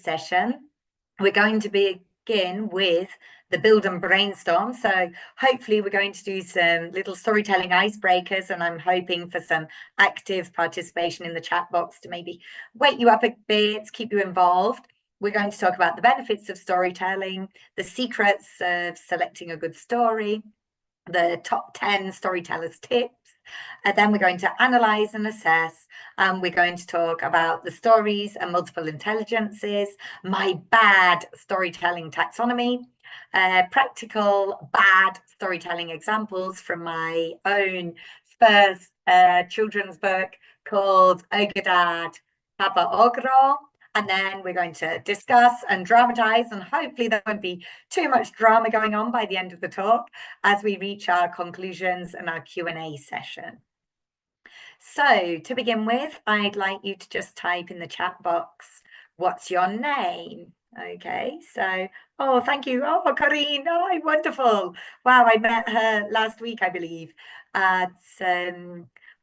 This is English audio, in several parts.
session, we're going to begin with the build and brainstorm. So hopefully we're going to do some little storytelling icebreakers, and I'm hoping for some active participation in the chat box to maybe wake you up a bit, keep you involved. We're going to talk about the benefits of storytelling, the secrets of selecting a good story, the top 10 storytellers tips. And then we're going to analyze and assess, and we're going to talk about the stories and multiple intelligences, my bad storytelling taxonomy, practical bad storytelling examples from my own first children's book called Ogadad Papa Ogro. And then we're going to discuss and dramatize, and hopefully there won't be too much drama going on by the end of the talk as we reach our conclusions and our Q&A session. So to begin with, I'd like you to just type in the chat box, what's your name? Okay, so, oh, thank you. Oh, Corinne, oh, wonderful. Wow, I met her last week, I believe, at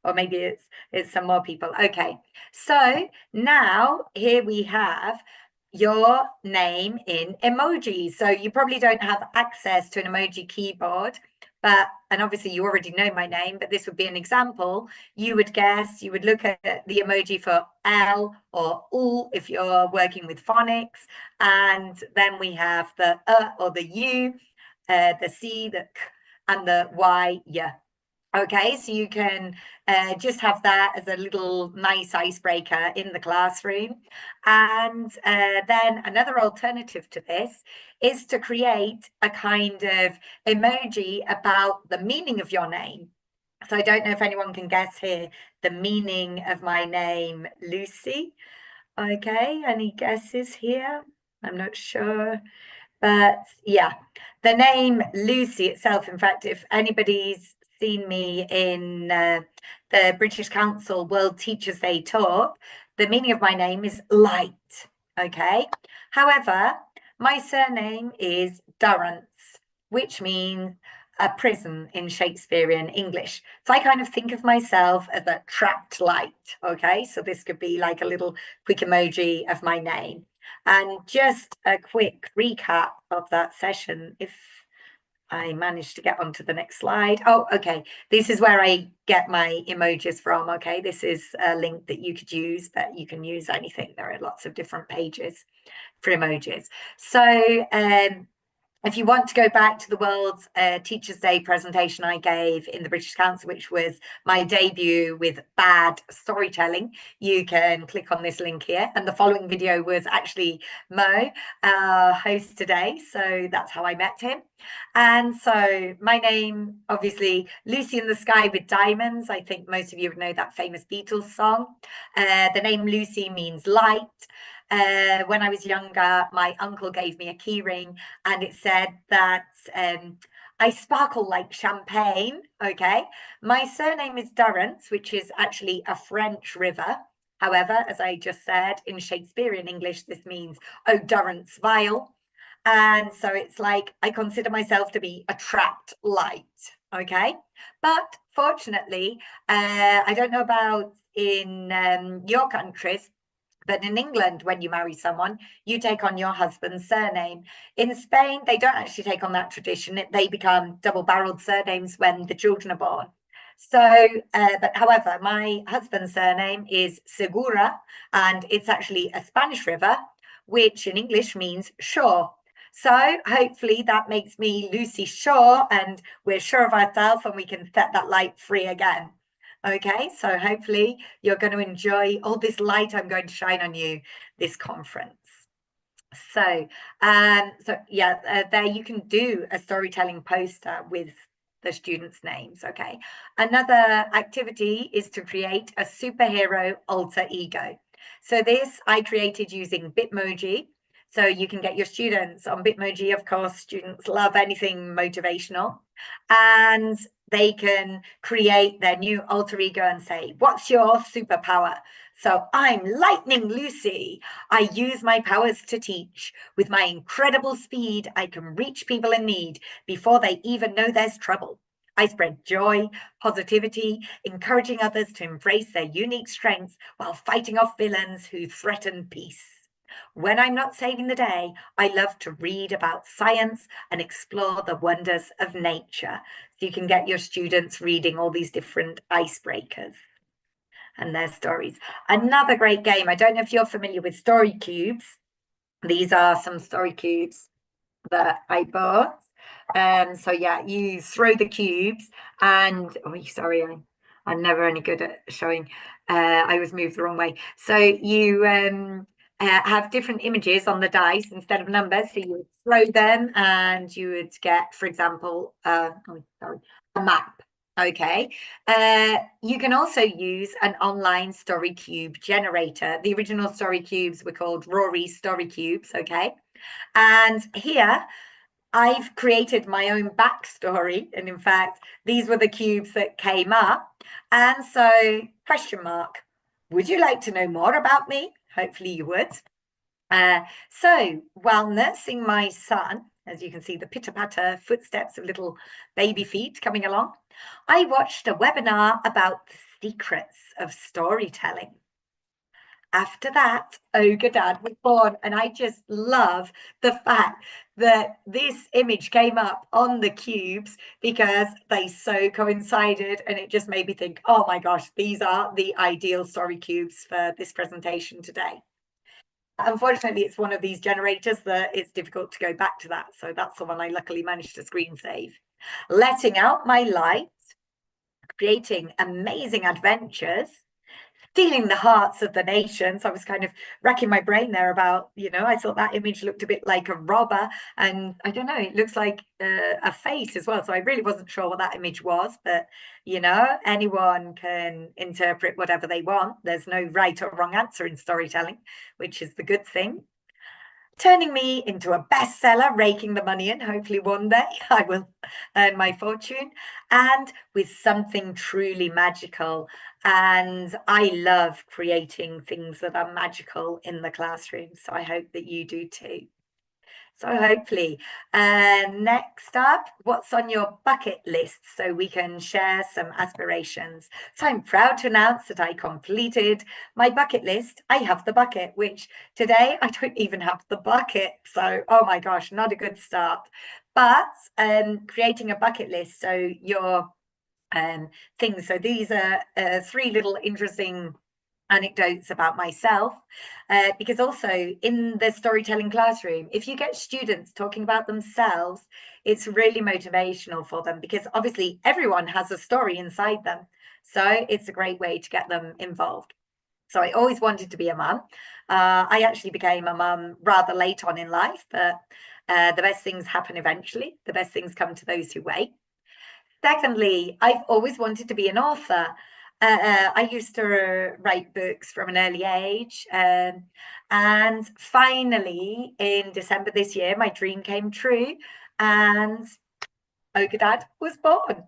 or maybe it's some more people. Okay, so now here we have your name in emojis. So you probably don't have access to an emoji keyboard, and obviously you already know my name, but this would be an example. You would guess, you would look at the emoji for L or U if you're working with phonics, and then we have the or the U, the C, the K, and the Y, yeah. Okay, so you can just have that as a little nice icebreaker in the classroom. And then another alternative to this is to create a kind of emoji about the meaning of your name. So I don't know if anyone can guess here the meaning of my name, Lucy. Okay, any guesses here? I'm not sure. But yeah, the name Lucy itself, in fact, if anybody's seen me in the British Council World Teachers Day talk, the meaning of my name is light, okay? However, my surname is Durance, which means a prison in Shakespearean English. So I kind of think of myself as a trapped light, okay? So this could be like a little quick emoji of my name. And just a quick recap of that session, if I managed to get onto the next slide. Oh, okay. This is where I get my emojis from. Okay, this is a link that you could use, but you can use anything. There are lots of different pages for emojis. So if you want to go back to the World's Teachers' Day presentation I gave in the British Council, which was my debut with bad storytelling, you can click on this link here. And the following video was actually Mo, our host today. So that's how I met him. And so my name, obviously, Lucy in the Sky with Diamonds. I think most of you would know that famous Beatles song. The name Lucy means light. When I was younger, my uncle gave me a key ring, and it said that I sparkle like champagne. Okay, my surname is Durance, which is actually a French river. However, as I just said, in Shakespearean English, this means, oh, Durance vile. And so it's like I consider myself to be a trapped light. Okay, but fortunately, I don't know about in your countries, but in England, when you marry someone, you take on your husband's surname. In Spain, they don't actually take on that tradition. They become double-barreled surnames when the children are born. So, but however, my husband's surname is Segura, and it's actually a Spanish river, which in English means shore. So hopefully that makes me Lucy Shaw, and we're sure of ourselves, and we can set that light free again. Okay, so hopefully you're going to enjoy all this light I'm going to shine on you this conference. So, yeah, there you can do a storytelling poster with the students' names, okay? Another activity is to create a superhero alter ego. So this I created using Bitmoji. So you can get your students on Bitmoji. Of course, students love anything motivational. And they can create their new alter ego and say, what's your superpower? So I'm Lightning Lucy. I use my powers to teach. With my incredible speed, I can reach people in need before they even know there's trouble. I spread joy, positivity, encouraging others to embrace their unique strengths while fighting off villains who threaten peace. When I'm not saving the day, I love to read about science and explore the wonders of nature. So you can get your students reading all these different icebreakers and their stories. Another great game. I don't know if you're familiar with story cubes. These are some story cubes that I bought. So yeah, you throw the cubes and I'm never any good at showing. I was moved the wrong way. So you have different images on the dice instead of numbers. So you would throw them and you would get, for example, a map. Okay. You can also use an online story cube generator. The original story cubes were called Rory story cubes. Okay. And here I've created my own backstory. And in fact, these were the cubes that came up. And so, question mark, would you like to know more about me? Hopefully you would. So, while nursing my son, as you can see the pitter-patter footsteps of little baby feet coming along, I watched a webinar about the secrets of storytelling. After that, Ogre Dad was born, and I just love the fact that this image came up on the cubes because they so coincided, and it just made me think, oh my gosh, these are the ideal story cubes for this presentation today. Unfortunately, it's one of these generators that it's difficult to go back to that, so that's the one I luckily managed to screen save. Letting out my light, creating amazing adventures, stealing the hearts of the nations. I was kind of racking my brain there about, I thought that image looked a bit like a robber, and I don't know, it looks like a face as well. So I really wasn't sure what that image was, but anyone can interpret whatever they want. There's no right or wrong answer in storytelling, which is the good thing. Turning me into a bestseller, raking the money in. Hopefully one day I will earn my fortune, and with something truly magical. And I love creating things that are magical in the classroom. So I hope that you do too. So hopefully, next up, what's on your bucket list so we can share some aspirations? So I'm proud to announce that I completed my bucket list. I have the bucket, which today I don't even have the bucket. So, oh my gosh, not a good start. But creating a bucket list, so your things. So these are three little interesting anecdotes about myself, because also in the storytelling classroom, if you get students talking about themselves, it's really motivational for them, because obviously everyone has a story inside them. So it's a great way to get them involved. So I always wanted to be a mum. I actually became a mum rather late on in life, but the best things happen eventually. The best things come to those who wait. Secondly, I've always wanted to be an author. I used to write books from an early age. And finally, in December this year, my dream came true, and Ogre Dad was born.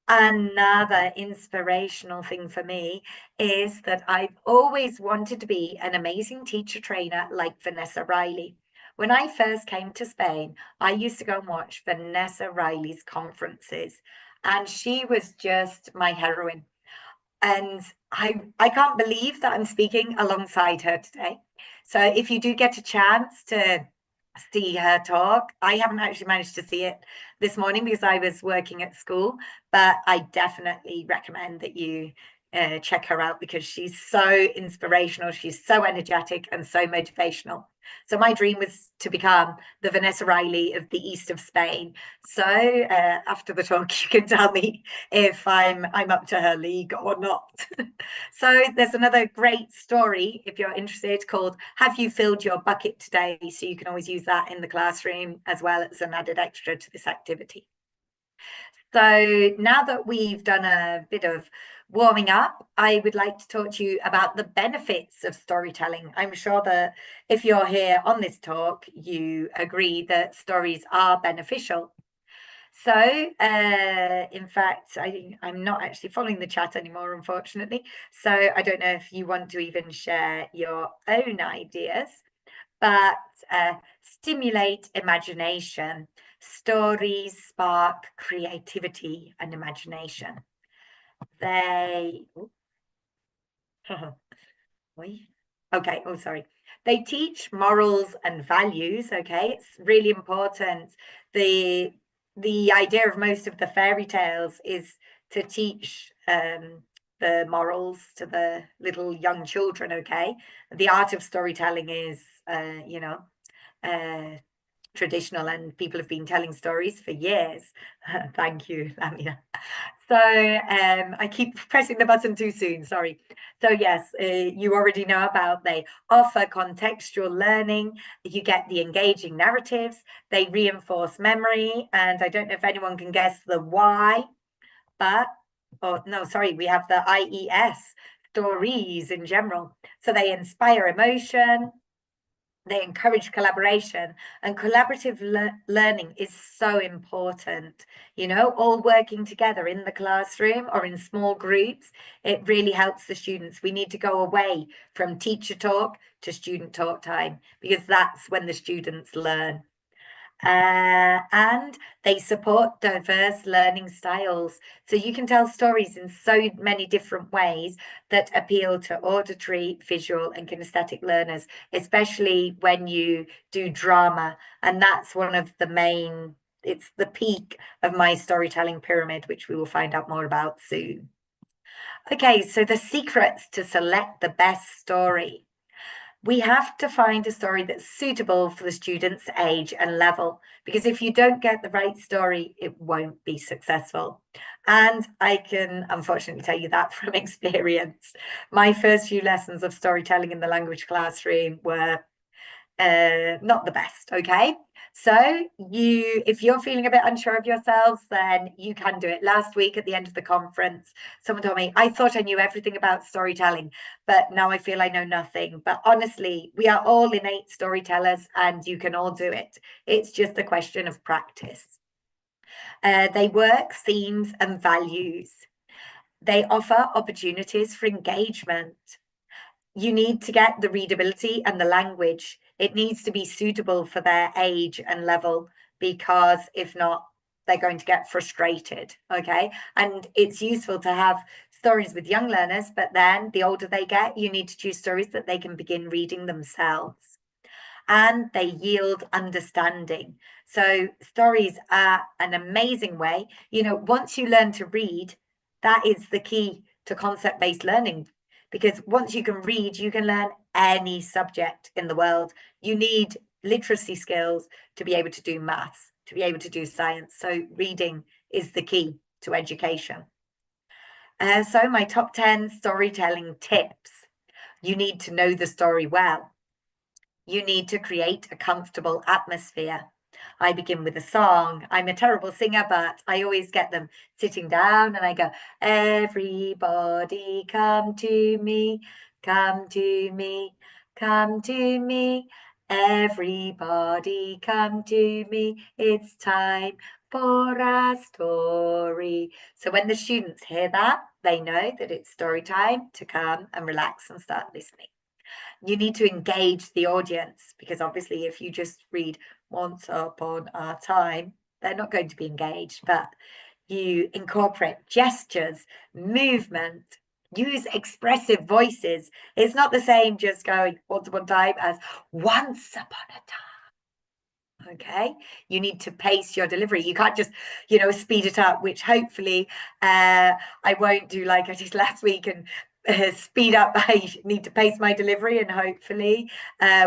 Another inspirational thing for me is that I've always wanted to be an amazing teacher trainer like Vanessa Riley. When I first came to Spain, I used to go and watch Vanessa Riley's conferences, and she was just my heroine. And I can't believe that I'm speaking alongside her today. So if you do get a chance to see her talk, I haven't actually managed to see it this morning because I was working at school, but I definitely recommend that you check her out because she's so inspirational, she's so energetic and so motivational. So my dream was to become the Vanessa Riley of the east of Spain. So after the talk, you can tell me if I'm up to her league or not. So there's another great story, if you're interested, called Have You Filled Your Bucket Today? So you can always use that in the classroom as well as an added extra to this activity. So now that we've done a bit of warming up, I would like to talk to you about the benefits of storytelling. I'm sure that if you're here on this talk, you agree that stories are beneficial. So, in fact, I'm not actually following the chat anymore, unfortunately. So I don't know if you want to even share your own ideas, but stimulate imagination. Stories spark creativity and imagination. They, Okay, oh, sorry. They teach morals and values, okay? It's really important. The the idea of most of the fairy tales is to teach the morals to the little young children, okay? The art of storytelling is, uh, traditional, and people have been telling stories for years. Thank you, Lamia. So I keep pressing the button too soon, sorry. So yes, you already know about they offer contextual learning, you get the engaging narratives, they reinforce memory, and I don't know if anyone can guess the why, but, oh no, sorry, we have the IES, stories in general. So they inspire emotion, they encourage collaboration, and collaborative learning is so important, all working together in the classroom or in small groups. It really helps the students. We need to go away from teacher talk to student talk time, because that's when the students learn. And they support diverse learning styles. So you can tell stories in so many different ways that appeal to auditory, visual, and kinesthetic learners, especially when you do drama. And that's one of the main, it's the peak of my storytelling pyramid, which we will find out more about soon. Okay, so the secrets to select the best story. We have to find a story that's suitable for the student's age and level, because if you don't get the right story, it won't be successful. And I can unfortunately tell you that from experience. My first few lessons of storytelling in the language classroom were not the best, okay? So if you're feeling a bit unsure of yourselves, then you can do it. Last week at the end of the conference, someone told me, I thought I knew everything about storytelling, but now I feel I know nothing. But honestly, we are all innate storytellers and you can all do it. It's just a question of practice. They work themes and values. They offer opportunities for engagement. You need to get the readability and the language. It needs to be suitable for their age and level, because if not, they're going to get frustrated. Okay. And it's useful to have stories with young learners, but then the older they get, you need to choose stories that they can begin reading themselves. And they yield understanding. So stories are an amazing way. Once you learn to read, that is the key to concept-based learning, because once you can read, you can learn any subject in the world. You need literacy skills to be able to do maths, to be able to do science. So reading is the key to education. So my top 10 storytelling tips. You need to know the story well. You need to create a comfortable atmosphere. I begin with a song. I'm a terrible singer, but I always get them sitting down and I go, everybody come to me, come to me, come to me. Everybody come to me. It's time for a story. So when the students hear that, they know that it's story time to come and relax and start listening. You need to engage the audience, because obviously if you just read once upon a time, they're not going to be engaged. But you incorporate gestures, movement, use expressive voices. It's not the same just going once upon a time as once upon a time. Okay, you need to pace your delivery. You can't just speed it up, which hopefully I won't do like I did last week and speed up. I need to pace my delivery, and hopefully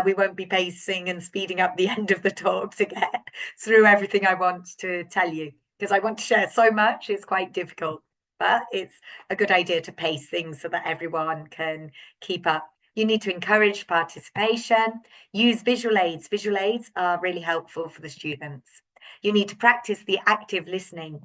we won't be pacing and speeding up the end of the talk to get through everything I want to tell you, because I want to share so much. It's quite difficult, but it's a good idea to pace things so that everyone can keep up. You need to encourage participation, use visual aids. Visual aids are really helpful for the students. You need to practice the active listening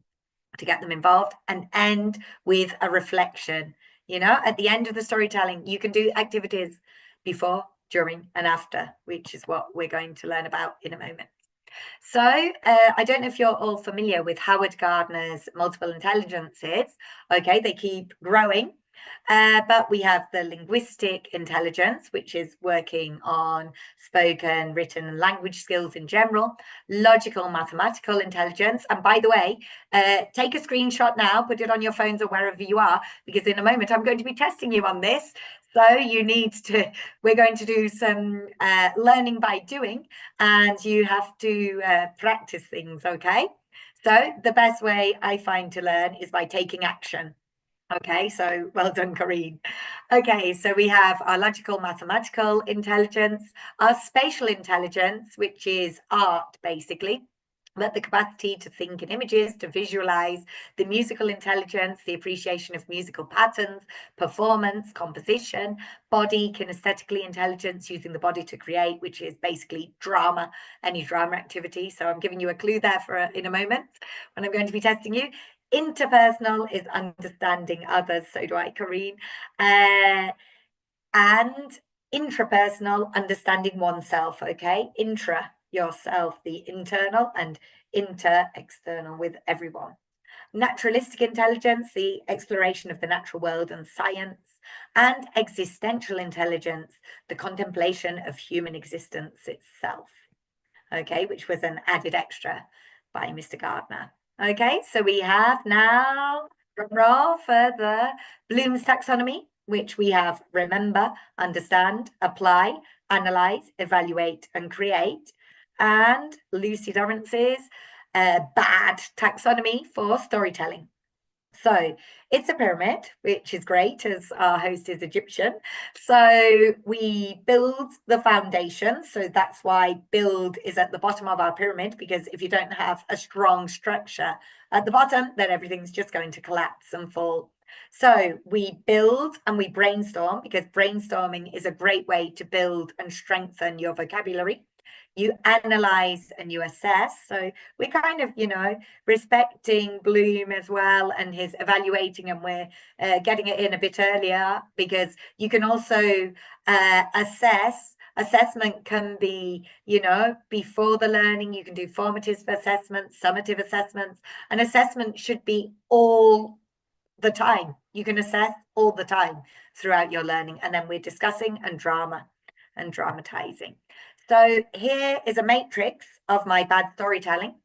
to get them involved, and end with a reflection. At the end of the storytelling, you can do activities before, during, and after, which is what we're going to learn about in a moment. So I don't know if you're all familiar with Howard Gardner's multiple intelligences. Okay, they keep growing. But we have the linguistic intelligence, which is working on spoken, written, and language skills in general, logical, mathematical intelligence. And by the way, take a screenshot now, put it on your phones or wherever you are, because in a moment I'm going to be testing you on this. So we're going to do some learning by doing, and you have to practice things, okay? So the best way I find to learn is by taking action. Okay, so well done, Corinne. Okay, so we have our logical mathematical intelligence, our spatial intelligence, which is art basically, but the capacity to think in images, to visualize, the musical intelligence, the appreciation of musical patterns, performance, composition, body, kinesthetically intelligence, using the body to create, which is basically drama, any drama activity. So I'm giving you a clue there for in a moment when I'm going to be testing you. Interpersonal is understanding others, so do I, Corinne. And intrapersonal, understanding oneself, okay? Intra, yourself, the internal, and inter, external, with everyone. Naturalistic intelligence, the exploration of the natural world and science. And existential intelligence, the contemplation of human existence itself, okay? Which was an added extra by Mr. Gardner. Okay, so we have now for the Bloom's taxonomy, which we have remember, understand, apply, analyze, evaluate, and create. And Lucy Durance's bad taxonomy for storytelling. So it's a pyramid, which is great as our host is Egyptian. So we build the foundation. So that's why build is at the bottom of our pyramid, because if you don't have a strong structure at the bottom, then everything's just going to collapse and fall. So we build and we brainstorm, because brainstorming is a great way to build and strengthen your vocabulary. You analyze and you assess. So we're kind of, respecting Bloom as well and his evaluating, and we're getting it in a bit earlier, because you can also assess. Assessment can be, before the learning. You can do formative assessments, summative assessments, and assessment should be all the time. You can assess all the time throughout your learning. And then we're discussing and dramatizing. So here is a matrix of my bad storytelling,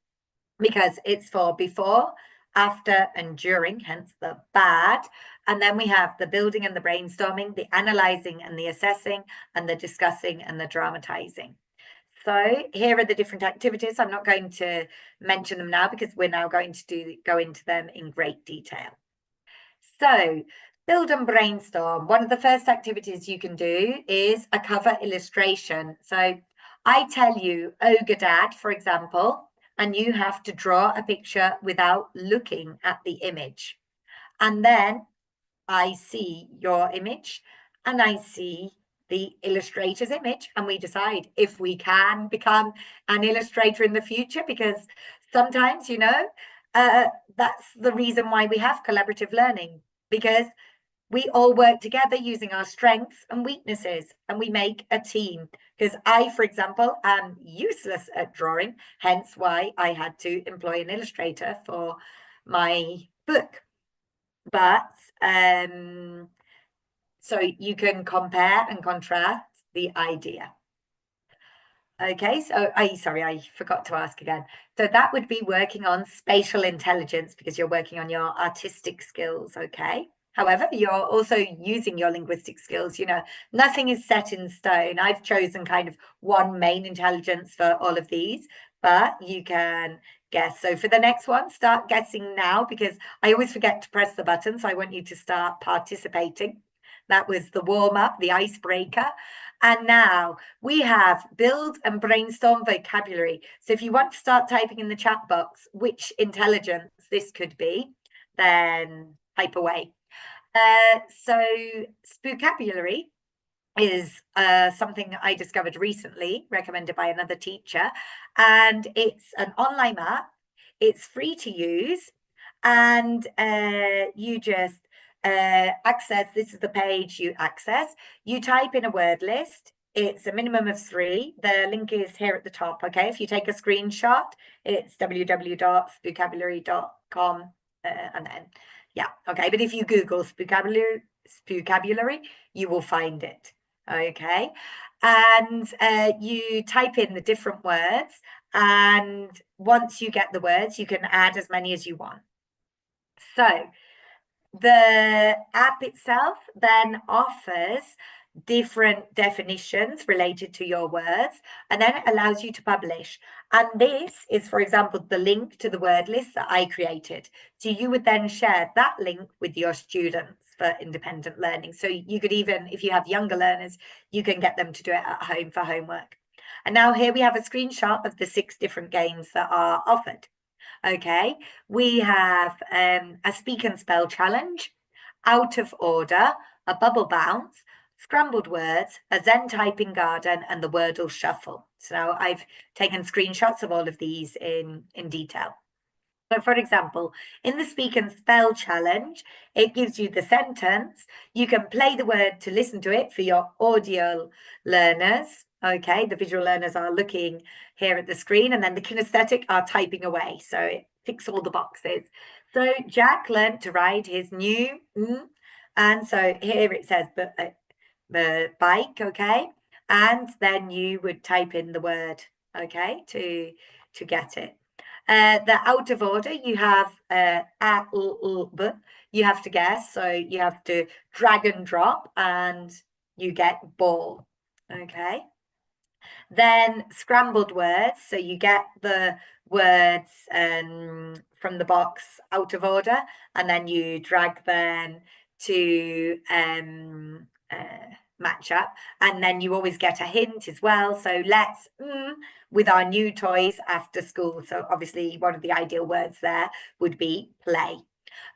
because it's for before, after, and during, hence the bad. And then we have the building and the brainstorming, the analyzing and the assessing, and the discussing and the dramatizing. So here are the different activities. I'm not going to mention them now, because we're now going to go into them in great detail. So build and brainstorm. One of the first activities you can do is a cover illustration. So I tell you, Ogre Dad, for example, and you have to draw a picture without looking at the image. And then I see your image and I see the illustrator's image, and we decide if we can become an illustrator in the future, because sometimes, that's the reason why we have collaborative learning, because we all work together using our strengths and weaknesses, and we make a team. Because I, for example, am useless at drawing, hence why I had to employ an illustrator for my book. But so you can compare and contrast the idea. Okay, so I forgot to ask again. So that would be working on spatial intelligence, because you're working on your artistic skills, okay? However, you're also using your linguistic skills. Nothing is set in stone. I've chosen kind of one main intelligence for all of these, but you can guess. So for the next one, start guessing now, because I always forget to press the button. So I want you to start participating. That was the warm-up, the icebreaker. And now we have build and brainstorm vocabulary. So if you want to start typing in the chat box which intelligence this could be, then type away. So spookabulary is something I discovered recently, recommended by another teacher. And it's an online app. It's free to use. And you just access, this is the page you access. You type in a word list. It's a minimum of 3. The link is here at the top, okay? If you take a screenshot, it's www.spookabulary.com and then Yeah, okay. But if you Google spookabulary, you will find it. Okay. And you type in the different words. And once you get the words, you can add as many as you want. So the app itself then offers different definitions related to your words, and then it allows you to publish. And this is, for example, the link to the word list that I created. So you would then share that link with your students for independent learning. So you could even, if you have younger learners, you can get them to do it at home for homework. And now here we have a screenshot of the 6 different games that are offered. Okay, we have a speak and spell challenge, out of order, a bubble bounce, scrambled words, a Zen typing garden, and the Wordle shuffle. So I've taken screenshots of all of these in detail. So, for example, in the speak and spell challenge, it gives you the sentence. You can play the word to listen to it for your audio learners. Okay, the visual learners are looking here at the screen, and then the kinesthetic are typing away. So it ticks all the boxes. So Jack learned to ride his new, and so here it says the bike. Okay, and then you would type in the word. Okay, to get it. The out of order, you have you have to guess. So you have to drag and drop and you get ball. Okay. Then scrambled words. So you get the words from the box out of order and then you drag them to match up. And then you always get a hint as well. So let's with our new toys after school. So obviously one of the ideal words there would be play.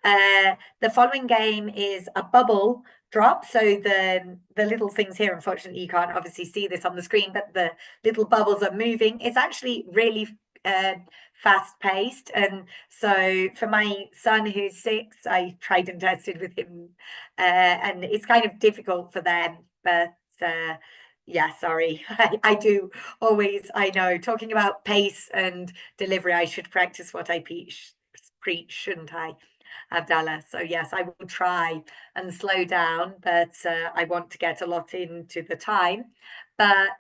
The following game is a bubble drop. So the little things here, unfortunately, you can't obviously see this on the screen, but the little bubbles are moving. It's actually really fast paced. And so for my son who's 6, I tried and tested with him, and it's kind of difficult for them, but yeah, sorry. I do always, I know, talking about pace and delivery, I should practice what I preach, shouldn't I, Abdallah? So yes, I will try and slow down, but I want to get a lot into the time. But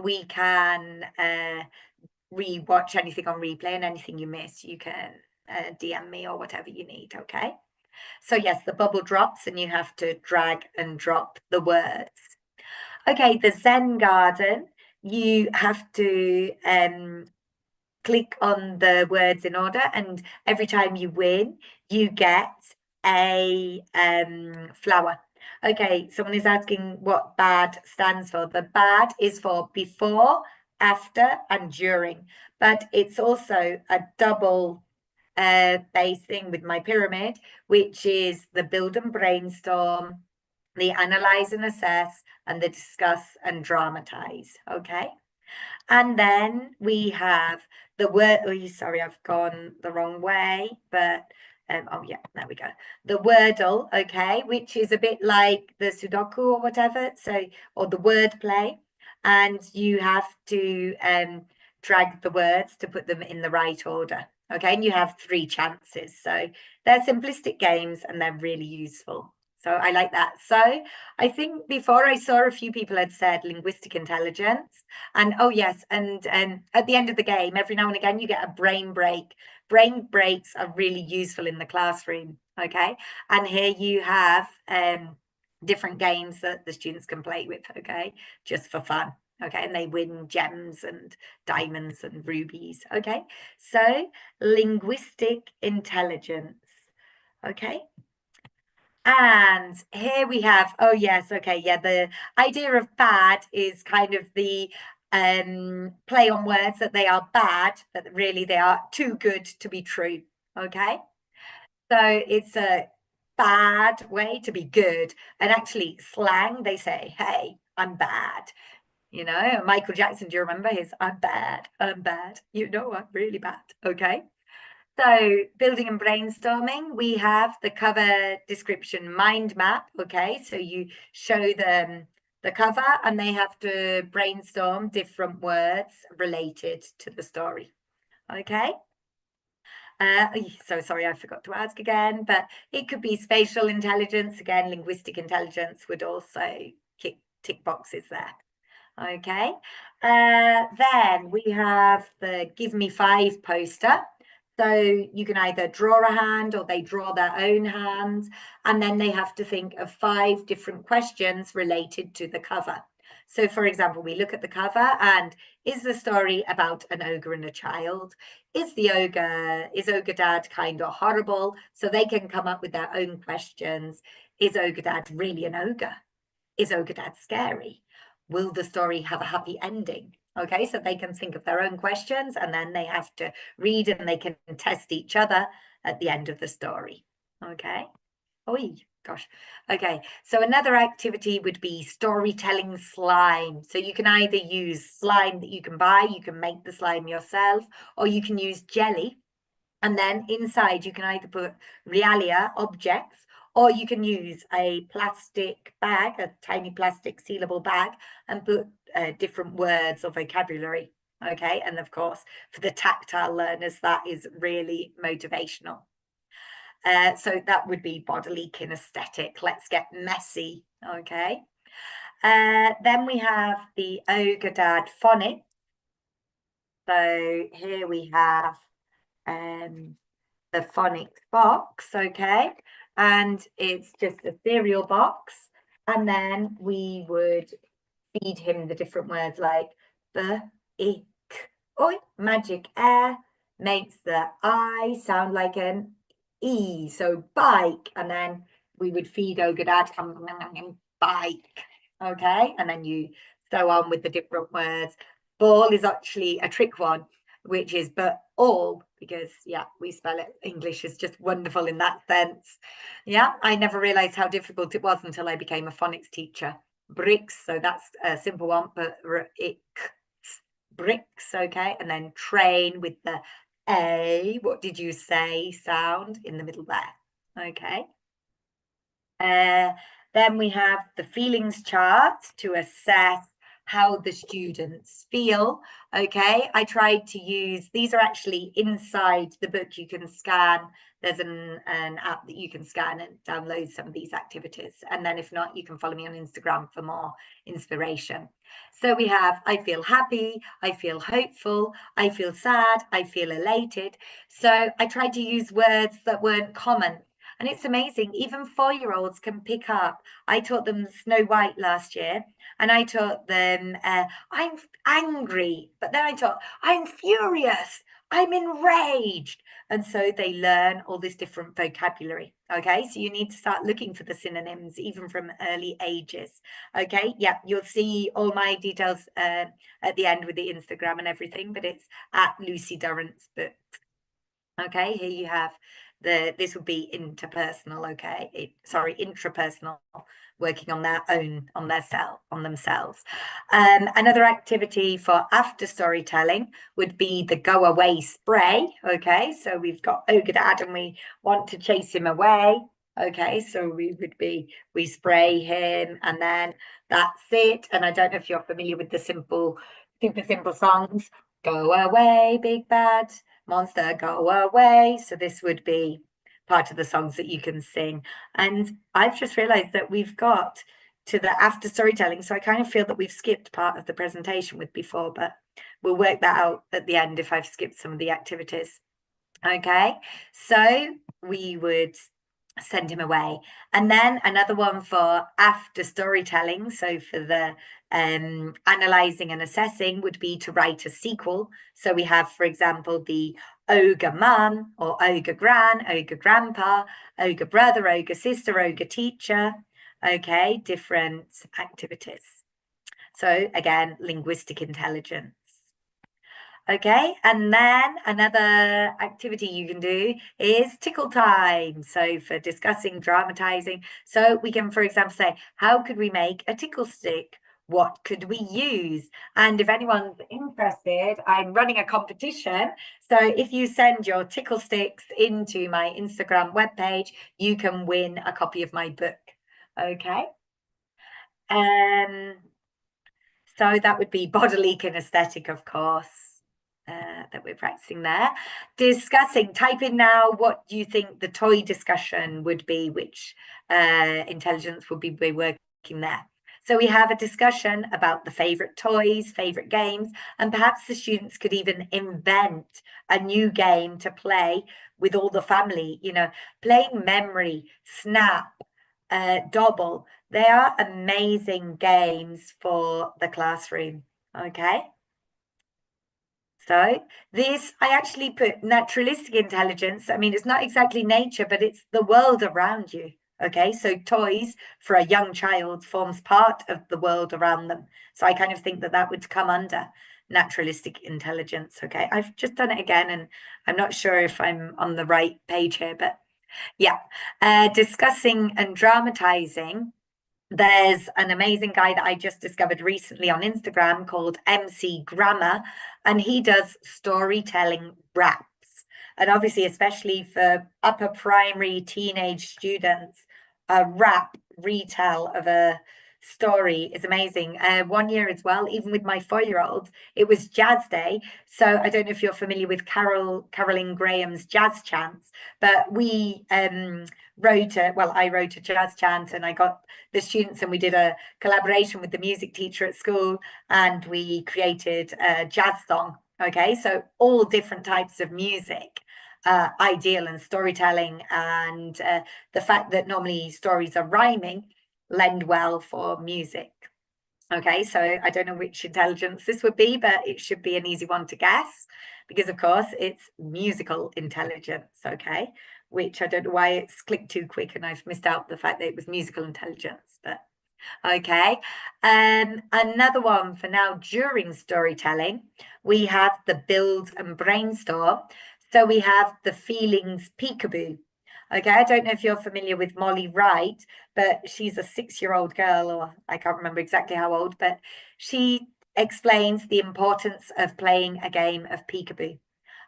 we can re-watch anything on replay, and anything you miss, you can DM me or whatever you need, okay? So yes, the bubble drops and you have to drag and drop the words. Okay, the Zen garden, you have to click on the words in order, and every time you win, you get a flower. Okay, someone is asking what BAD stands for. The BAD is for before, after, and during, but it's also a double base thing with my pyramid, which is the build and brainstorm, the analyze and assess, and the discuss and dramatize. Okay. And then we have the word. Oh, sorry, I've gone the wrong way, but oh yeah, there we go. The Wordle, okay, which is a bit like the Sudoku or whatever. So, or the word play, and you have to drag the words to put them in the right order. Okay, and you have 3 chances. So they're simplistic games and they're really useful. So I like that. So I think before I saw a few people had said linguistic intelligence. And oh yes, and at the end of the game, every now and again you get a brain break. Brain breaks are really useful in the classroom. Okay. And here you have different games that the students can play with, okay, just for fun. Okay, and they win gems and diamonds and rubies. Okay, so linguistic intelligence. Okay. And here we have, oh yes, okay, yeah, the idea of bad is kind of the play on words that they are bad, but really they are too good to be true. Okay. So it's a bad way to be good. And actually, slang, they say, hey, I'm bad. You know, Michael Jackson, do you remember his I'm bad, I'm bad? You know, I'm really bad. Okay. So building and brainstorming, we have the cover description mind map. Okay, so you show them the cover and they have to brainstorm different words related to the story. Okay. So sorry, I forgot to ask again, but it could be spatial intelligence. Again, linguistic intelligence would also tick boxes there. Okay. Then we have the Give Me Five poster. So you can either draw a hand or they draw their own hand, and then they have to think of 5 different questions related to the cover. So, for example, we look at the cover and is the story about an ogre and a child? Is Ogre Dad kind or horrible? So they can come up with their own questions. Is Ogre Dad really an ogre? Is Ogre Dad scary? Will the story have a happy ending? Okay, so they can think of their own questions and then they have to read and they can test each other at the end of the story. Okay. Oh, gosh. Okay, so another activity would be storytelling slime. So you can either use slime that you can buy, you can make the slime yourself, or you can use jelly. And then inside you can either put realia objects, or you can use a plastic bag, a tiny plastic sealable bag, and put different words or vocabulary. Okay, and of course, for the tactile learners, that is really motivational. So that would be bodily kinesthetic. Let's get messy. Okay. Then we have the Ogre Dad phonics. So here we have the phonics box, okay? And it's just a cereal box. And then we would feed him the different words like the, ick, oi, magic air makes the I sound like an E. So bike. And then we would feed Ogre Dad bike. Okay. And then you go on with the different words. Ball is actually a trick one, which is but all, because yeah, we spell it. English is just wonderful in that sense. Yeah, I never realized how difficult it was until I became a phonics teacher. Bricks, so that's a simple one, but bricks, okay. And then train with the A, what did you say sound in the middle there, okay. Then we have the feelings chart to assess how the students feel. Okay, I tried to use, these are actually inside the book you can scan. There's an app that you can scan and download some of these activities. And then if not, you can follow me on Instagram for more inspiration. So we have, I feel happy, I feel hopeful, I feel sad, I feel elated. So I tried to use words that weren't common. And it's amazing, even 4-year-olds can pick up. I taught them Snow White last year, and I taught them, I'm angry, but then I taught, I'm furious, I'm enraged. And so they learn all this different vocabulary. Okay, so you need to start looking for the synonyms even from early ages. Okay, yeah, you'll see all my details at the end with the Instagram and everything, but it's at Lucy Durance Books. Okay, here you have this would be interpersonal, okay, intrapersonal, working on their own, on themselves. Another activity for after storytelling would be the go away spray. Okay, so we've got Ogre Dad and we want to chase him away. Okay, so we spray him and then that's it. And I don't know if you're familiar with the super simple songs. Go away, big bad monster, go away. So this would be part of the songs that you can sing. And I've just realized that we've got to the after storytelling. So I kind of feel that we've skipped part of the presentation with before, but we'll work that out at the end if I've skipped some of the activities. Okay, so we would send him away. And then another one for after storytelling, so for the analyzing and assessing, would be to write a sequel. So we have, for example, the ogre mum or ogre gran, ogre grandpa, ogre brother, ogre sister, ogre teacher. Okay, different activities. So again, linguistic intelligence. Okay, and then another activity you can do is tickle time. So for discussing, dramatizing. So we can, for example, say, how could we make a tickle stick? What could we use? And if anyone's interested, I'm running a competition. So if you send your tickle sticks into my Instagram webpage, you can win a copy of my book. Okay. So that would be bodily kinesthetic, of course. that we're practicing there. Discussing, type in now what do you think the toy discussion would be, which intelligence would be working there. So we have a discussion about the favorite toys, favorite games, and perhaps the students could even invent a new game to play with all the family, playing memory, snap, double. They are amazing games for the classroom. Okay. So this, I actually put naturalistic intelligence. I mean, it's not exactly nature, but it's the world around you. Okay, so toys for a young child forms part of the world around them. So I kind of think that that would come under naturalistic intelligence. Okay, I've just done it again, and I'm not sure if I'm on the right page here, but yeah, discussing and dramatizing. There's an amazing guy that I just discovered recently on Instagram called MC Grammar, and he does storytelling raps. And obviously, especially for upper primary teenage students, a rap retell of a story is amazing. 1 year as well, even with my 4-year-olds, it was Jazz Day. So I don't know if you're familiar with Carolyn Graham's jazz chants, but I wrote a jazz chant, and I got the students, and we did a collaboration with the music teacher at school, and we created a jazz song. Okay, so all different types of music, ideal and storytelling, and the fact that normally stories are rhyming lend well for music. Okay, so I don't know which intelligence this would be, but it should be an easy one to guess, because of course it's musical intelligence. Okay, which I don't know why it's clicked too quick and I've missed out the fact that it was musical intelligence, but okay. Another one for now during storytelling, we have the build and brainstorm. So we have the feelings peekaboo. Okay, I don't know if you're familiar with Molly Wright, but she's a 6-year-old girl, or I can't remember exactly how old, but she explains the importance of playing a game of peekaboo.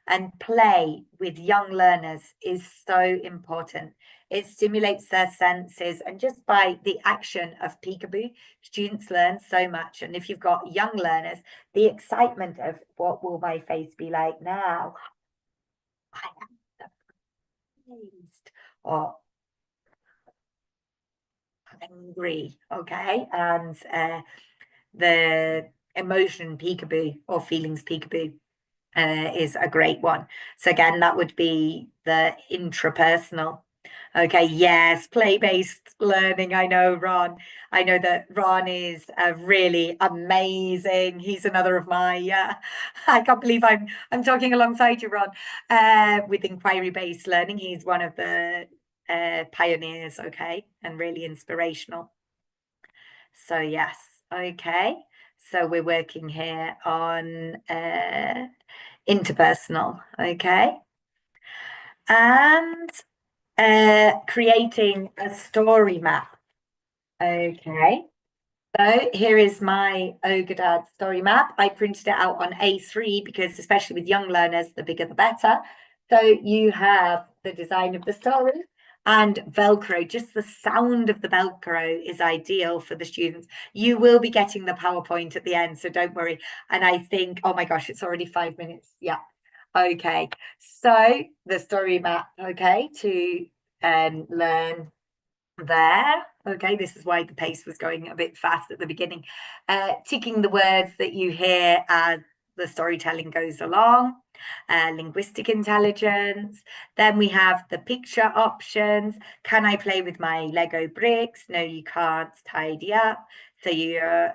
And play with young learners is so important. It stimulates their senses, and just by the action of peekaboo, students learn so much. And if you've got young learners, the excitement of what will my face be like now? I am surprised or angry, okay? And the emotion peekaboo or feelings peekaboo is a great one. So again, that would be the intrapersonal. Okay, yes, play-based learning. I know, Ron. I know that Ron is really amazing. He's another of my. I can't believe I'm talking alongside you, Ron. With inquiry-based learning, he's one of the pioneers. Okay, and really inspirational. So yes, okay. So we're working here on interpersonal, okay, and creating a story map. Okay, so here is my OGADAD story map. I printed it out on A3 because, especially with young learners, the bigger the better. So you have the design of the story and Velcro. Just the sound of the Velcro is ideal for the students. You will be getting the PowerPoint at the end, so don't worry. And I think, oh my gosh, it's already 5 minutes. Yeah. Okay. So the story map, okay, to learn there. Okay, this is why the pace was going a bit fast at the beginning. Ticking the words that you hear as the storytelling goes along. Linguistic intelligence. Then we have the picture options. Can I play with my Lego bricks? No, you can't. Tidy up. So you're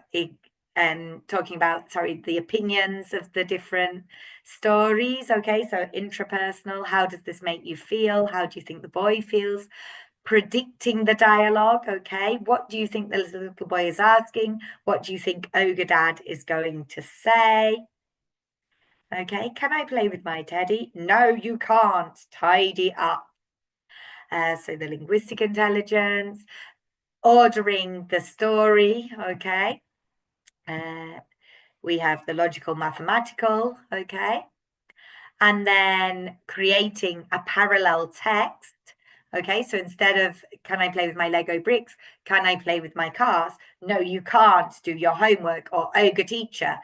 talking about, the opinions of the different stories. Okay, so intrapersonal. How does this make you feel? How do you think the boy feels? Predicting the dialogue. Okay, what do you think the little boy is asking? What do you think OGADAD is going to say? Okay, can I play with my teddy? No, you can't. Tidy up. So the linguistic intelligence, ordering the story. Okay, we have the logical mathematical. Okay, and then creating a parallel text. Okay, so instead of can I play with my Lego bricks, can I play with my cars? No, you can't do your homework, or Oga teacher.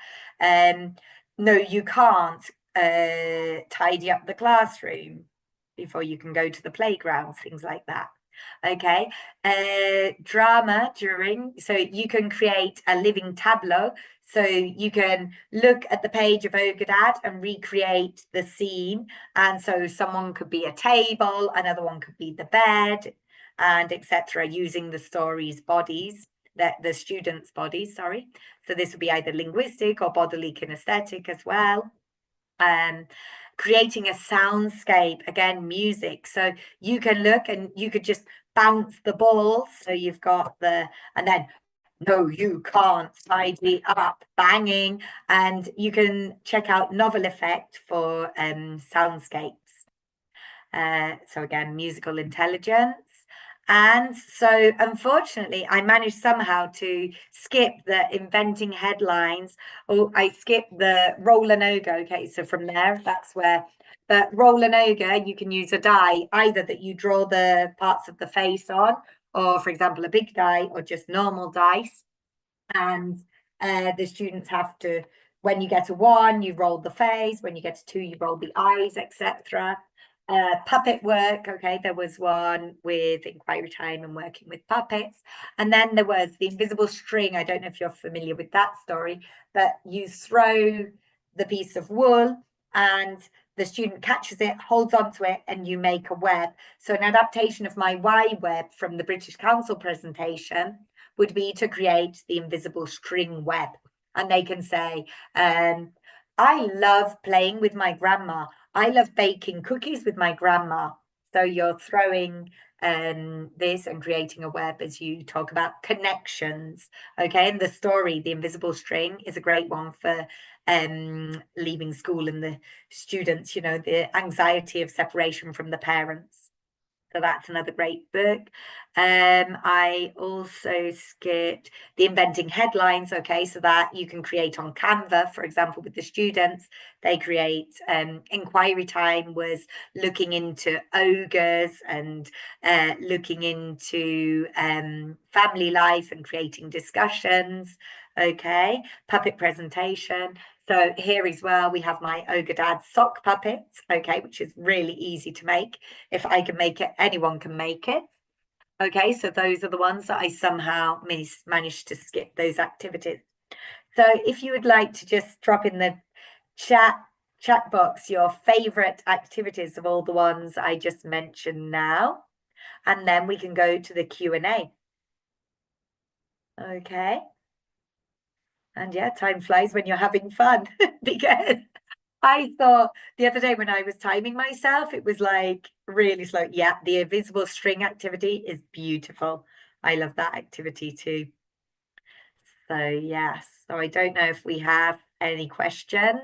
No, you can't tidy up the classroom before you can go to the playground, things like that. Okay, drama during, so you can create a living tableau. So you can look at the page of Ogadad and recreate the scene. And so someone could be a table, another one could be the bed, and etc. using the story's bodies, the students' bodies, sorry. So this would be either linguistic or bodily kinesthetic as well. Creating a soundscape, again, music. So you can look and you could just bounce the ball. So you've got and then, no, you can't, tidy up, banging. And you can check out Novel Effect for soundscapes. So again, musical intelligence. And so, unfortunately, I managed somehow to skip the inventing headlines. Oh, I skipped the roll and ogre. Okay, so from there, that's where. But roll and ogre, you can use a die, either that you draw the parts of the face on, or for example, a big die, or just normal dice. And the students have to, when you get a 1, you roll the face. When you get a 2, you roll the eyes, etc. Puppet work. Okay, there was one with inquiry time and working with puppets. And then there was the invisible string. I don't know if you're familiar with that story, but you throw the piece of wool and the student catches it, holds onto it, and you make a web. So an adaptation of my Y web from the British Council presentation would be to create the invisible string web. And they can say, I love playing with my grandma. I love baking cookies with my grandma. So you're throwing this and creating a web as you talk about connections. Okay, and the story, The Invisible String, is a great one for leaving school and the students, the anxiety of separation from the parents. So that's another great book. I also skipped the inventing headlines. Okay, so that you can create on Canva, for example, with the students. They create inquiry time was looking into ogres and looking into family life and creating discussions. Okay, puppet presentation. So here as well, we have my Ogre Dad sock puppets, okay, which is really easy to make. If I can make it, anyone can make it. Okay, so those are the ones that I somehow managed to skip those activities. So if you would like to just drop in the chat box your favorite activities of all the ones I just mentioned now, and then we can go to the Q&A. Okay. And yeah, time flies when you're having fun because I thought the other day when I was timing myself, it was like really slow. Yeah, the invisible string activity is beautiful. I love that activity too. So yes, so I don't know if we have any questions.